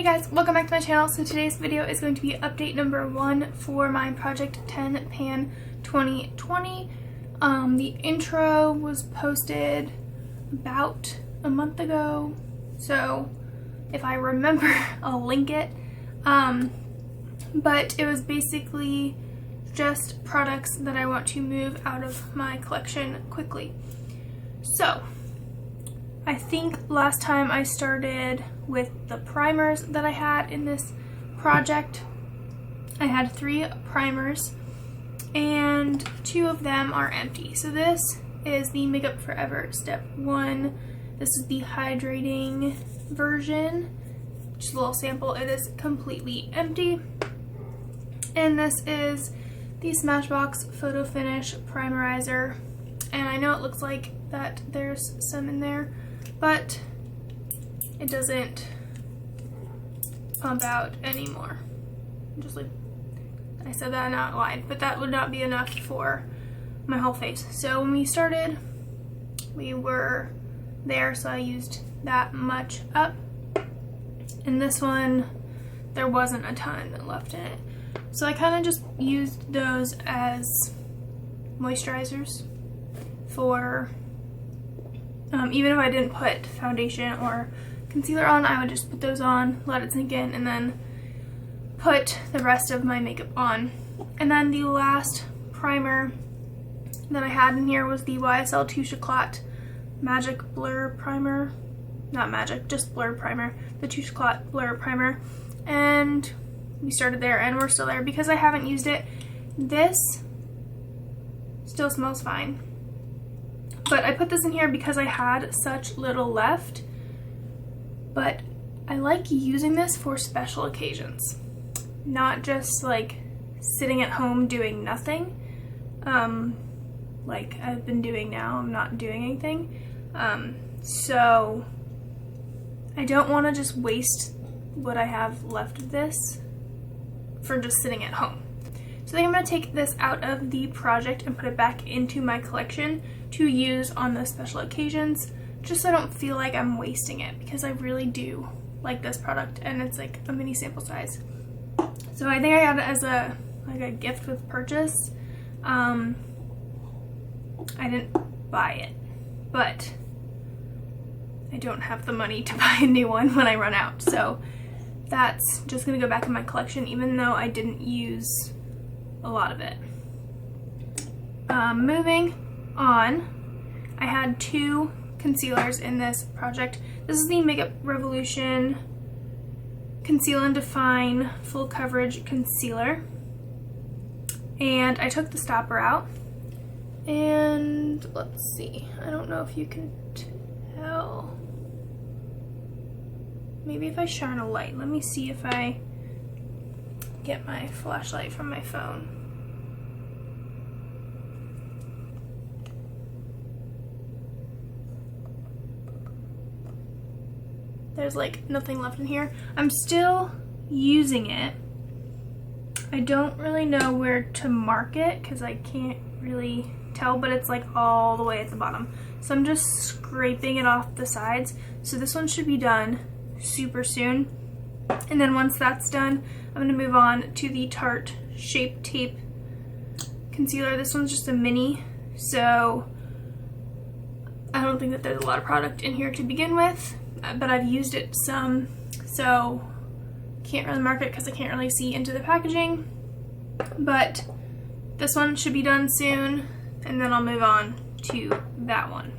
Hey guys, welcome back to my channel. So today's video is going to be update number 1 for my Project 10 Pan 2020. The intro was posted about a month ago, so if I remember, I'll link it. But it was basically just products that I want to move out of my collection quickly. So I think last time I started with the primers that I had in this project. I had 3 primers and 2 of them are empty. So this is the Makeup Forever Step 1. This is the hydrating version. Just a little sample. It is completely empty. And this is the Smashbox Photo Finish Primerizer. And I know it looks like that there's some in there, but it doesn't pump out anymore. Just like I said that out loud, but that would not be enough for my whole face. So when we started, we were there, so I used that much up. And this one, there wasn't a ton left in it. So I kind of just used those as moisturizers for, even if I didn't put foundation or concealer on, I would just put those on, let it sink in, and then put the rest of my makeup on. And then the last primer that I had in here was the YSL Touche Eclat Magic Blur Primer. Not Magic, just Blur Primer. The Touche Eclat Blur Primer. And we started there, and we're still there because I haven't used it. This still smells fine. But I put this in here because I had such little left. But I like using this for special occasions. Not just like sitting at home doing nothing. Like I've been doing now. I'm not doing anything. So I don't want to just waste what I have left of this for just sitting at home. So I think I'm going to take this out of the project and put it back into my collection to use on those special occasions, just so I don't feel like I'm wasting it, because I really do like this product and it's like a mini sample size. So I think I got it as a gift with purchase. I didn't buy it, but I don't have the money to buy a new one when I run out. So that's just gonna go back in my collection, even though I didn't use a lot of it. Moving on, I had 2 concealers in this project. This is the Makeup Revolution Conceal and Define Full Coverage Concealer. And I took the stopper out. And let's see, I don't know if you can tell. Maybe if I shine a light. Let me see if I get my flashlight from my phone. There's like nothing left in here. I'm still using it. I don't really know where to mark it because I can't really tell, but it's like all the way at the bottom. So I'm just scraping it off the sides. So this one should be done super soon. And then once that's done, I'm going to move on to the Tarte Shape Tape Concealer. This one's just a mini, so I don't think that there's a lot of product in here to begin with, but I've used it some, so can't really mark it because I can't really see into the packaging. But this one should be done soon, and then I'll move on to that one.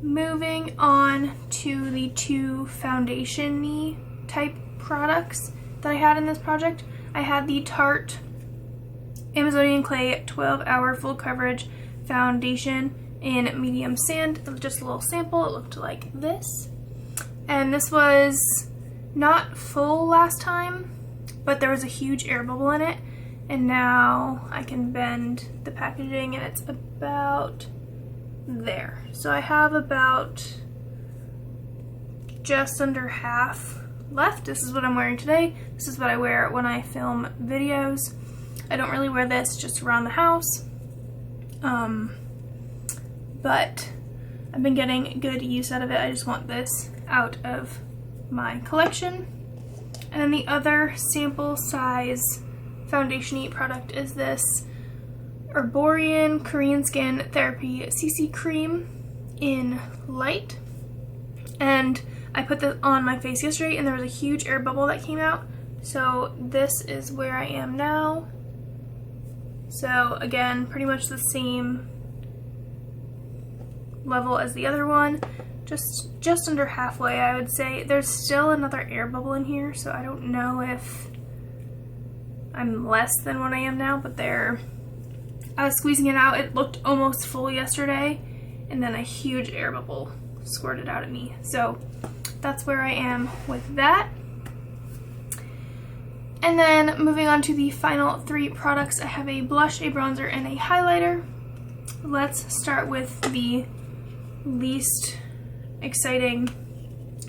Moving on to the 2 foundation-y type products that I had in this project. I had the Tarte Amazonian Clay 12-Hour Full Coverage Foundation in Medium Sand. It was just a little sample. It looked like this. And this was not full last time, but there was a huge air bubble in it. And now I can bend the packaging and it's about there. So I have about just under half left. This is what I'm wearing today. This is what I wear when I film videos. I don't really wear this just around the house. But I've been getting good use out of it. I just want this out of my collection. And then the other sample size foundation-y product is this Herborian Korean Skin Therapy CC Cream in Light. And I put this on my face yesterday and there was a huge air bubble that came out. So this is where I am now. So again, pretty much the same level as the other one. Just under halfway, I would say. There's still another air bubble in here, so I don't know if I'm less than what I am now, but I was squeezing it out. It looked almost full yesterday, and then a huge air bubble squirted out at me. So that's where I am with that. And then moving on to the final 3 products, I have a blush, a bronzer, and a highlighter. Let's start with the least exciting.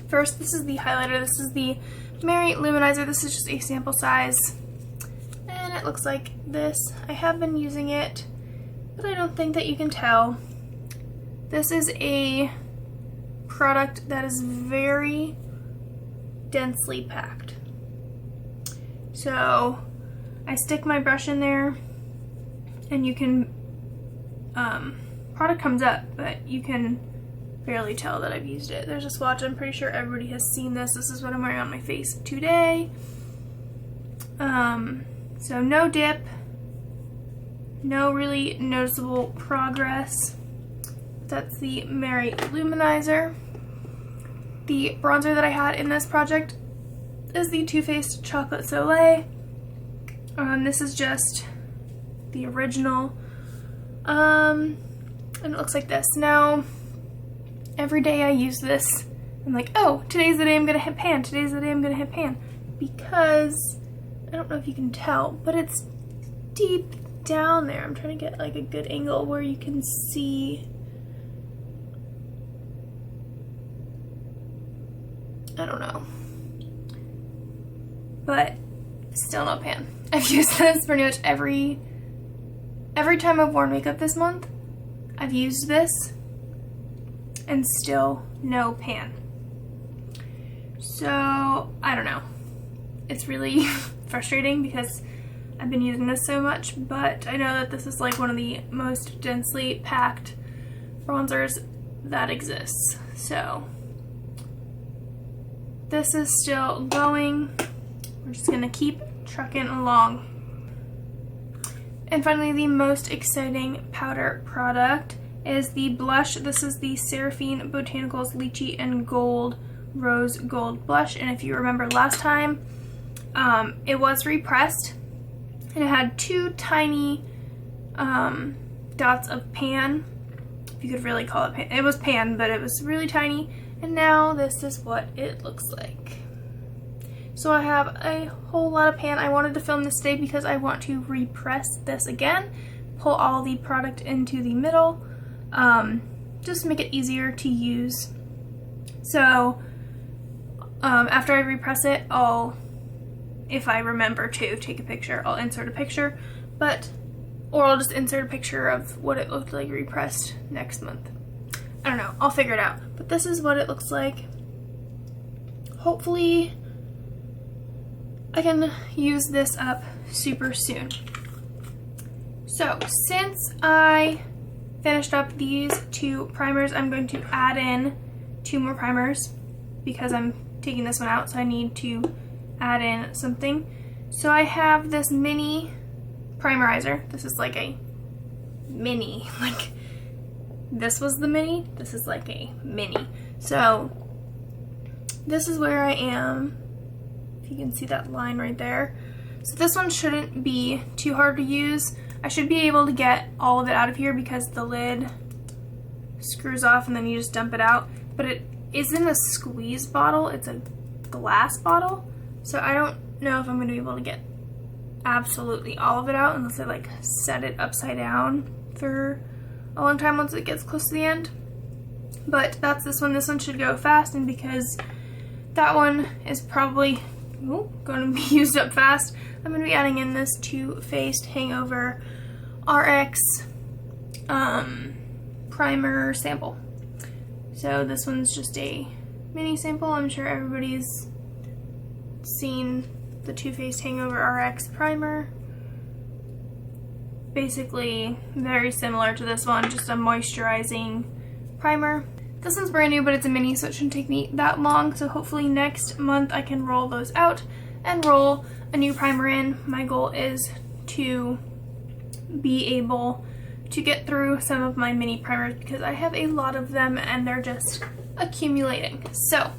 First, this is the highlighter. This is the Mary Luminizer. This is just a sample size, and it looks like this. I have been using it, but I don't think that you can tell. This is a product that is very densely packed. So I stick my brush in there, and you can, product comes up, but you can barely tell that I've used it. There's a swatch. I'm pretty sure everybody has seen this. This is what I'm wearing on my face today. So no dip, no really noticeable progress. That's the Mary Luminizer. The bronzer that I had in this project is the Too Faced Chocolate Soleil. This is just the original. And it looks like this. Now, every day I use this, I'm like, oh, today's the day I'm gonna hit pan, today's the day I'm gonna hit pan. Because, I don't know if you can tell, but it's deep down there. I'm trying to get like a good angle where you can see. I don't know. But, still no pan. I've used this pretty much every time I've worn makeup this month. I've used this, and still no pan. So, I don't know. It's really frustrating because I've been using this so much, but I know that this is like one of the most densely packed bronzers that exists. So, this is still going. We're just gonna keep trucking along. And finally, the most exciting powder product is the blush. This is the Seraphine Botanicals Lychee and Gold Rose Gold Blush. And if you remember last time, it was repressed. And it had 2 tiny dots of pan. If you could really call it pan. It was pan, but it was really tiny. And now this is what it looks like. So I have a whole lot of pan. I wanted to film this today because I want to repress this again. Pull all the product into the middle. Just make it easier to use. So after I repress it, if I remember to take a picture, I'll insert a picture, or I'll just insert a picture of what it looked like repressed next month. I don't know, I'll figure it out. But this is what it looks like. Hopefully I can use this up super soon. So since I finished up these 2 primers, I'm going to add in 2 more primers because I'm taking this one out, so I need to add in something. So I have this mini primerizer. This is like a mini, like this was the mini, this is like a mini. So this is where I am, if you can see that line right there. So this one shouldn't be too hard to use. I should be able to get all of it out of here because the lid screws off and then you just dump it out. But it isn't a squeeze bottle, it's a glass bottle. So I don't know if I'm going to be able to get absolutely all of it out unless I like set it upside down for a long time once it gets close to the end. But that's this one. This one should go fast, and because that one is probably going to be used up fast, I'm going to be adding in this Too Faced Hangover RX primer sample. So this one's just a mini sample. I'm sure everybody's seen the Too Faced Hangover RX primer. Basically very similar to this one, just a moisturizing primer. This one's brand new, but it's a mini, so it shouldn't take me that long. So hopefully next month I can roll those out and roll a new primer in. My goal is to be able to get through some of my mini primers because I have a lot of them and they're just accumulating. So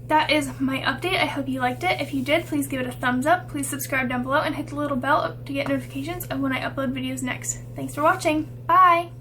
that is my update. I hope you liked it. If you did, please give it a thumbs up. Please subscribe down below and hit the little bell to get notifications of when I upload videos next. Thanks for watching. Bye!